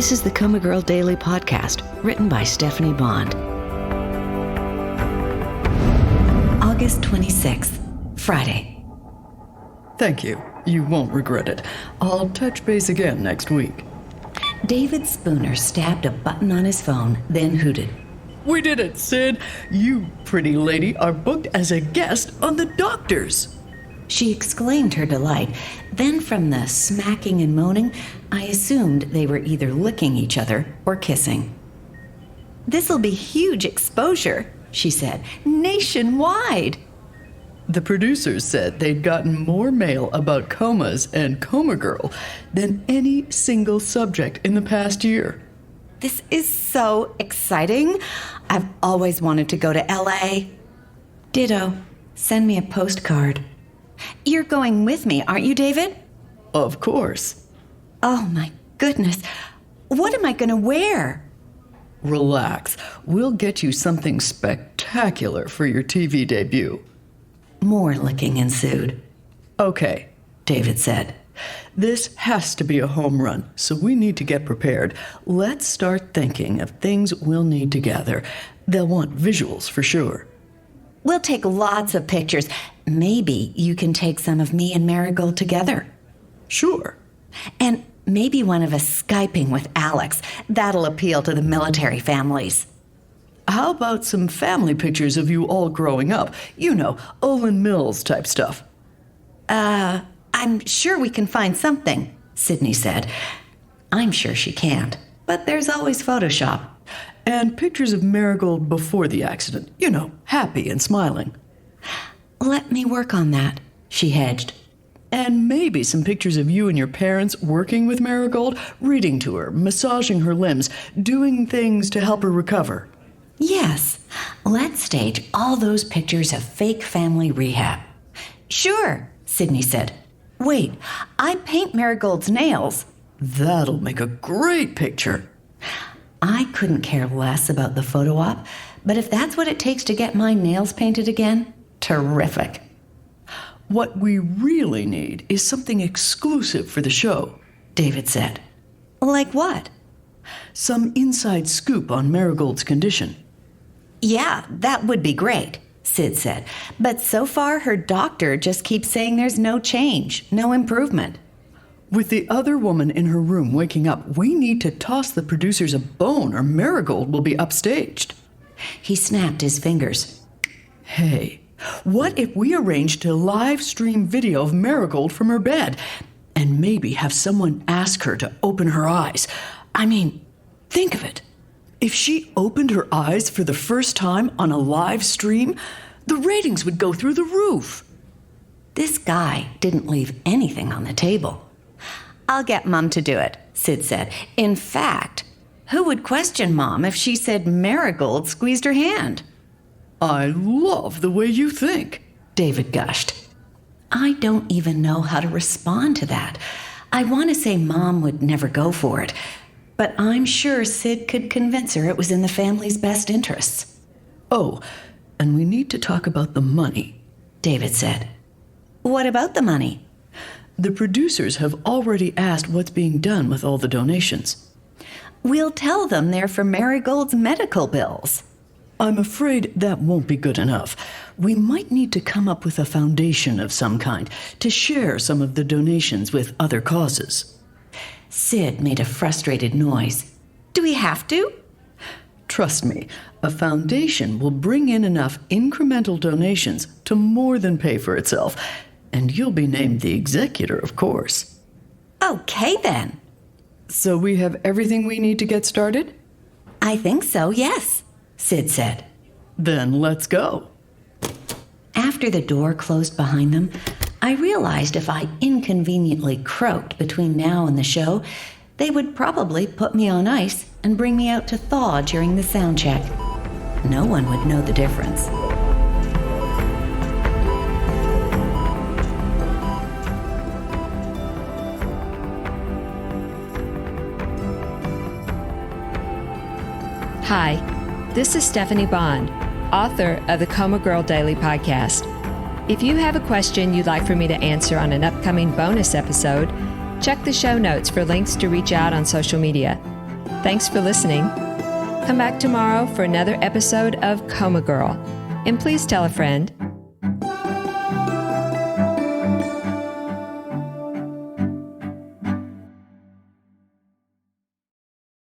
This is the COMA Girl Daily Podcast, written by Stephanie Bond. August 26th, Friday. Thank you. You won't regret it. I'll touch base again next week. David Spooner stabbed a button on his phone, then hooted. We did it, Sid. You, pretty lady, are booked as a guest on The Doctors. She exclaimed her delight. Then from the smacking and moaning, I assumed they were either licking each other or kissing. "This'll be huge exposure," she said, "nationwide." The producers said they'd gotten more mail about comas and Coma Girl than any single subject in the past year. This is so exciting. I've always wanted to go to LA. Ditto. Send me a postcard. You're going with me, aren't you, David? Of course. Oh, my goodness. What am I going to wear? Relax. We'll get you something spectacular for your TV debut. More licking ensued. Okay, David said. This has to be a home run, so we need to get prepared. Let's start thinking of things we'll need to gather. They'll want visuals for sure. We'll take lots of pictures. Maybe you can take some of me and Marigold together. Sure. And maybe one of us Skyping with Alex. That'll appeal to the military families. How about some family pictures of you all growing up? You know, Olin Mills type stuff. I'm sure we can find something, Sydney said. I'm sure she can't, but there's always Photoshop. And pictures of Marigold before the accident. You know, happy and smiling. Let me work on that, she hedged. And maybe some pictures of you and your parents working with Marigold, reading to her, massaging her limbs, doing things to help her recover. Yes, let's stage all those pictures of fake family rehab. Sure, Sydney said. Wait, I paint Marigold's nails. That'll make a great picture. I couldn't care less about the photo op, but if that's what it takes to get my nails painted again, terrific. What we really need is something exclusive for the show, David said. Like what? Some inside scoop on Marigold's condition. Yeah, that would be great, Sid said. But so far, her doctor just keeps saying there's no change, no improvement. With the other woman in her room waking up, we need to toss the producers a bone or Marigold will be upstaged. He snapped his fingers. Hey, what if we arranged to live stream video of Marigold from her bed and maybe have someone ask her to open her eyes? I mean, think of it. If she opened her eyes for the first time on a live stream, the ratings would go through the roof. This guy didn't leave anything on the table. I'll get Mom to do it, Sid said. In fact, who would question Mom if she said Marigold squeezed her hand? I love the way you think, David gushed. I don't even know how to respond to that. I want to say Mom would never go for it, but I'm sure Sid could convince her it was in the family's best interests. Oh, and we need to talk about the money, David said. What about the money? The producers have already asked what's being done with all the donations. We'll tell them they're for Marigold's medical bills. I'm afraid that won't be good enough. We might need to come up with a foundation of some kind to share some of the donations with other causes. Sid made a frustrated noise. Do we have to? Trust me, a foundation will bring in enough incremental donations to more than pay for itself. And you'll be named the executor, of course. Okay, then. So we have everything we need to get started? I think so, yes, Sid said. Then let's go. After the door closed behind them, I realized if I inconveniently croaked between now and the show, they would probably put me on ice and bring me out to thaw during the sound check. No one would know the difference. Hi, this is Stephanie Bond, author of the COMA Girl Daily Podcast. If you have a question you'd like for me to answer on an upcoming bonus episode, check the show notes for links to reach out on social media. Thanks for listening. Come back tomorrow for another episode of COMA Girl. And please tell a friend.